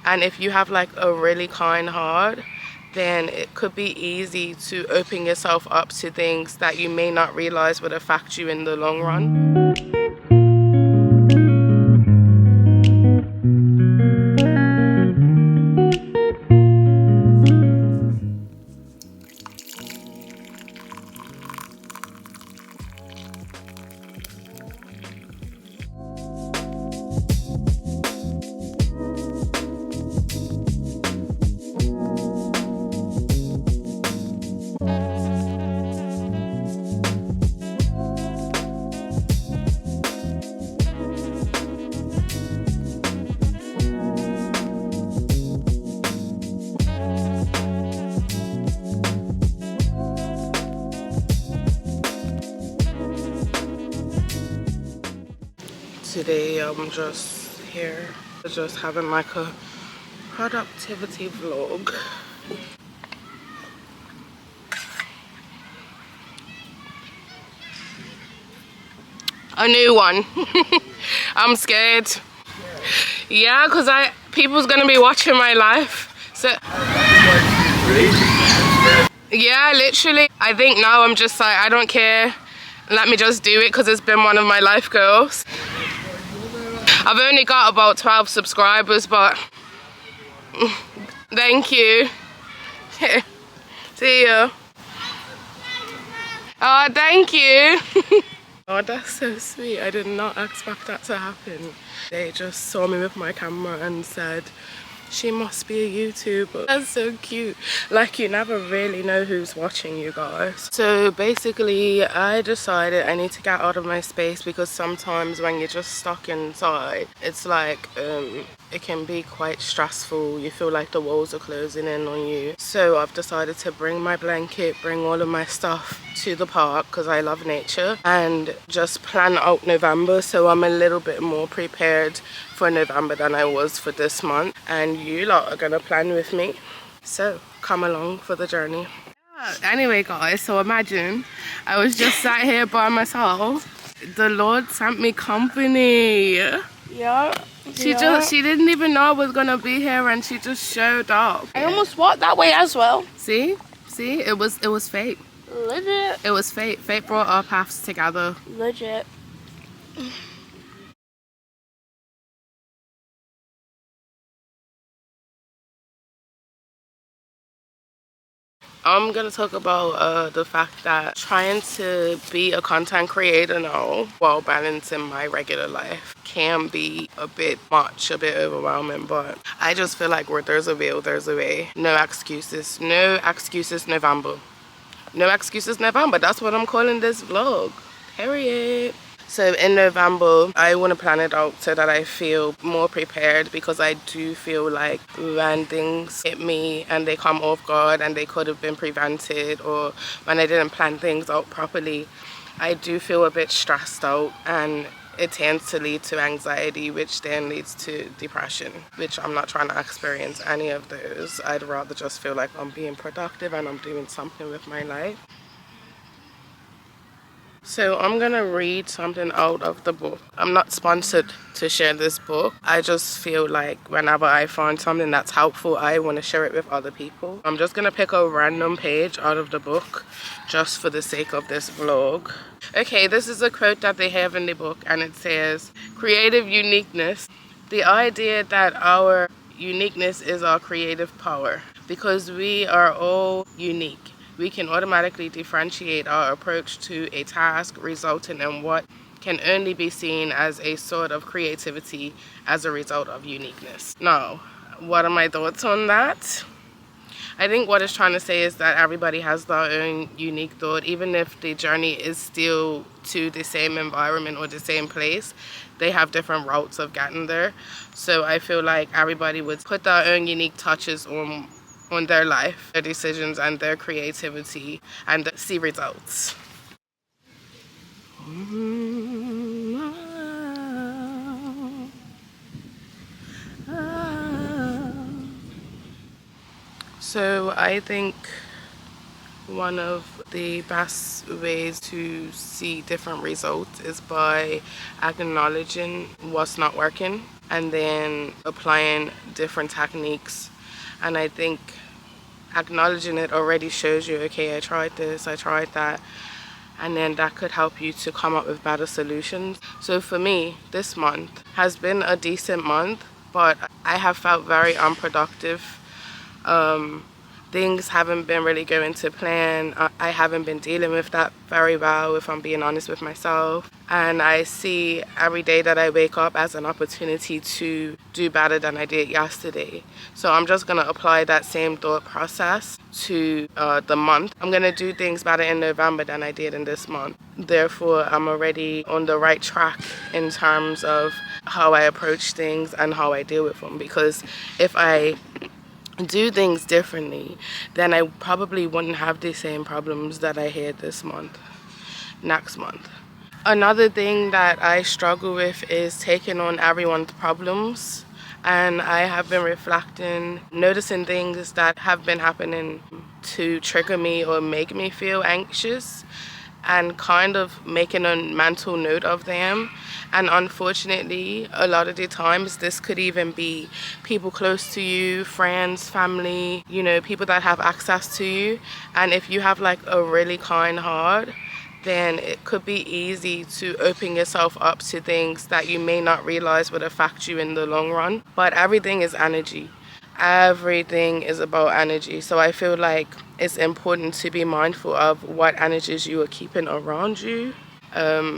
And if you have like a really kind heart, then it could be easy to open yourself up to things that you may not realize would affect you in the long run. Today I'm just here, just having like a productivity vlog. A new one. I'm scared. Yeah, because people's gonna be watching my life. So yeah, literally. I think now I'm just like, I don't care. Let me just do it because it's been one of my life goals. I've only got about 12 subscribers, but thank you. See you. Oh, thank you. Oh, that's so sweet. I did not expect that to happen. They just saw me with my camera and said, she must be a YouTuber. That's so cute. Like, you never really know who's watching, you guys. So basically, I decided I need to get out of my space because sometimes when you're just stuck inside, it's like, it can be quite stressful. You feel like the walls are closing in on you. So I've decided to bring my blanket, bring all of my stuff to the park because I love nature, and just plan out November, so I'm a little bit more prepared for November than I was for this month, and you lot are gonna plan with me, so come along for the journey. Anyway guys, so imagine I was just sat here by myself. The Lord sent me company. Yeah. She didn't even know I was gonna be here, and she just showed up. I almost walked that way as well. See, it was fate. Legit. It was fate. Fate brought our paths together. Legit. I'm gonna talk about the fact that trying to be a content creator now while balancing my regular life can be a bit much, a bit overwhelming, but I just feel like where there's a will, there's a way. No excuses. No excuses November. No excuses November. That's what I'm calling this vlog. Period. So in November, I want to plan it out so that I feel more prepared, because I do feel like when things hit me and they come off guard and they could have been prevented, or when I didn't plan things out properly, I do feel a bit stressed out, and it tends to lead to anxiety, which then leads to depression, which I'm not trying to experience any of those. I'd rather just feel like I'm being productive and I'm doing something with my life. So I'm gonna read something out of the book. I'm not sponsored to share this book. I just feel like whenever I find something that's helpful, I want to share it with other people. I'm just gonna pick a random page out of the book just for the sake of this vlog. Okay, this is a quote that they have in the book, and it says, "Creative uniqueness. The idea that our uniqueness is our creative power. Because we are all unique, we can automatically differentiate our approach to a task, resulting in what can only be seen as a sort of creativity as a result of uniqueness." Now, what are my thoughts on that? I think what it's trying to say is that everybody has their own unique thought, even if the journey is still to the same environment or the same place. They have different routes of getting there. So I feel like everybody would put their own unique touches on their life, their decisions, and their creativity, and see results. So I think one of the best ways to see different results is by acknowledging what's not working. and then applying different techniques. And I think acknowledging it already shows you, okay, I tried this, I tried that, and then that could help you to come up with better solutions. So for me, this month has been a decent month, but I have felt very unproductive. Things haven't been really going to plan. I haven't been dealing with that very well, if I'm being honest with myself. And I see every day that I wake up as an opportunity to do better than I did yesterday. So I'm just going to apply that same thought process to the month. I'm going to do things better in November than I did in this month. Therefore, I'm already on the right track in terms of how I approach things and how I deal with them. Because if I do things differently, then I probably wouldn't have the same problems that I had this month, next month. Another thing that I struggle with is taking on everyone's problems. And I have been reflecting, noticing things that have been happening to trigger me or make me feel anxious, and kind of making a mental note of them. And unfortunately, a lot of the times this could even be people close to you, friends, family, you know, people that have access to you. And if you have like a really kind heart, then it could be easy to open yourself up to things that you may not realize would affect you in the long run. But everything is energy. Everything is about energy. So I feel like it's important to be mindful of what energies you are keeping around you,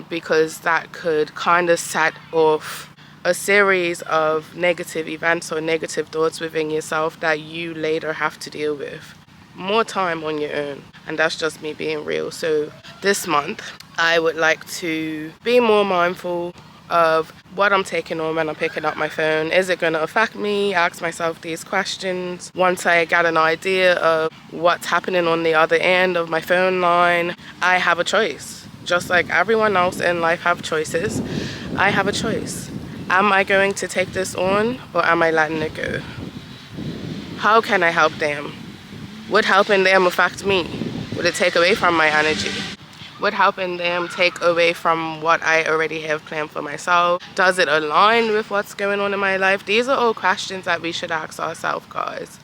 because that could kind of set off a series of negative events or negative thoughts within yourself that you later have to deal with more time on your own. And that's just me being real. So this month I would like to be more mindful of what I'm taking on when I'm picking up my phone. Is it going to affect me? Ask myself these questions. Once I get an idea of what's happening on the other end of my phone line, I have a choice. Just like everyone else in life have choices, I have a choice. Am I going to take this on, or am I letting it go? How can I help them? Would helping them affect me? Would it take away from my energy? Would helping them take away from what I already have planned for myself? Does it align with what's going on in my life? These are all questions that we should ask ourselves, guys,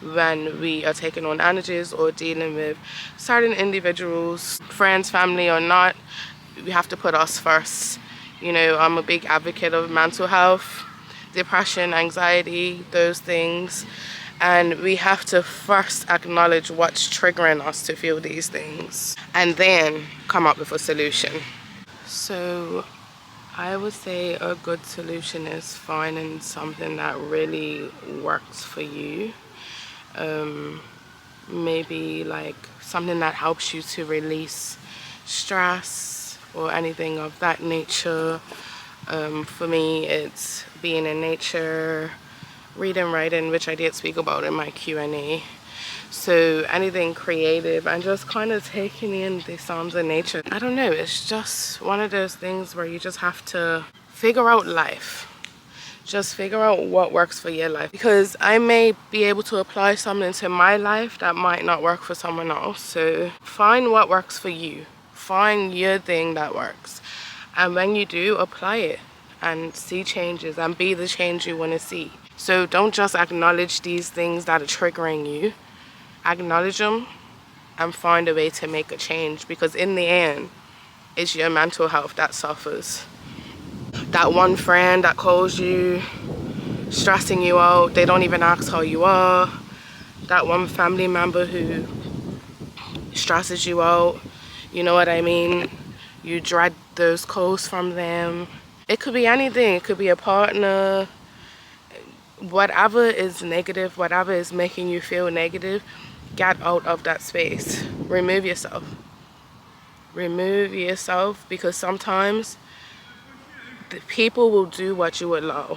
when we are taking on energies or dealing with certain individuals, friends, family or not. We have to put us first. You know, I'm a big advocate of mental health, depression, anxiety, those things. And we have to first acknowledge what's triggering us to feel these things and then come up with a solution. So I would say a good solution is finding something that really works for you. Maybe like something that helps you to release stress or anything of that nature. For me, it's being in nature, reading, writing, which I did speak about in my Q&A. So anything creative and just kind of taking in the sounds of nature. I don't know, it's just one of those things where you just have to figure out life. Just figure out what works for your life, because I may be able to apply something to my life that might not work for someone else. So find what works for you. Find your thing that works. And when you do, apply it and see changes and be the change you want to see. So don't just acknowledge these things that are triggering you. Acknowledge them and find a way to make a change, because in the end, it's your mental health that suffers. That one friend that calls you, stressing you out, they don't even ask how you are. That one family member who stresses you out, you know what I mean? You dread those calls from them. It could be anything. It could be a partner. Whatever is negative, whatever is making you feel negative, get out of that space. Remove yourself. Remove yourself, because sometimes the people will do what you allow.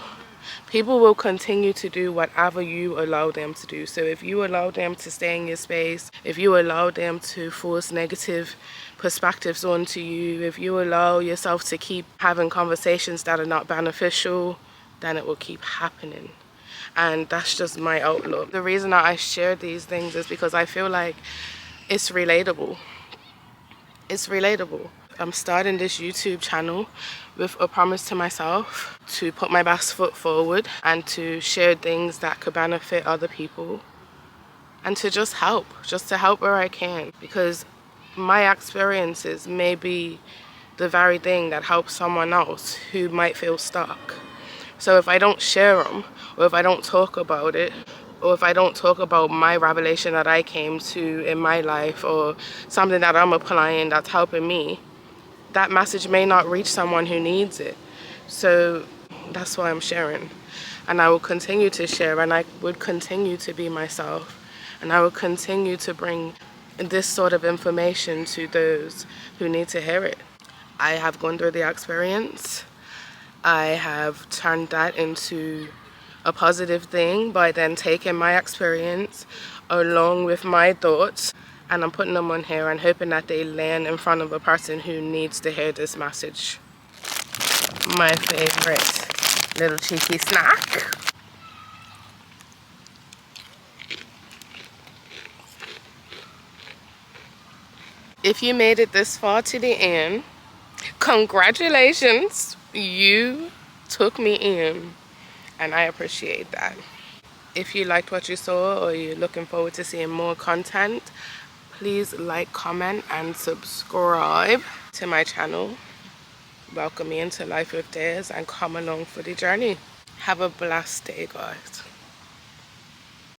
People will continue to do whatever you allow them to do. So if you allow them to stay in your space, if you allow them to force negative perspectives onto you, if you allow yourself to keep having conversations that are not beneficial, then it will keep happening. And that's just my outlook. The reason that I share these things is because I feel like it's relatable. It's relatable. I'm starting this YouTube channel with a promise to myself to put my best foot forward and to share things that could benefit other people and to just to help where I can, because my experiences may be the very thing that helps someone else who might feel stuck. So if I don't share them, or if I don't talk about it, or if I don't talk about my revelation that I came to in my life, or something that I'm applying that's helping me, that message may not reach someone who needs it. So that's why I'm sharing. And I will continue to share, and I would continue to be myself. And I will continue to bring this sort of information to those who need to hear it. I have gone through the experience. I have turned that into a positive thing by then taking my experience along with my thoughts, and I'm putting them on here and hoping that they land in front of a person who needs to hear this message. My favorite little cheeky snack. If you made it this far to the end, congratulations, you took me in, and I appreciate that. If you liked what you saw or you're looking forward to seeing more content, please like, comment, and subscribe to my channel. Welcome me into Life with Dares and come along for the journey. Have a blessed day, guys.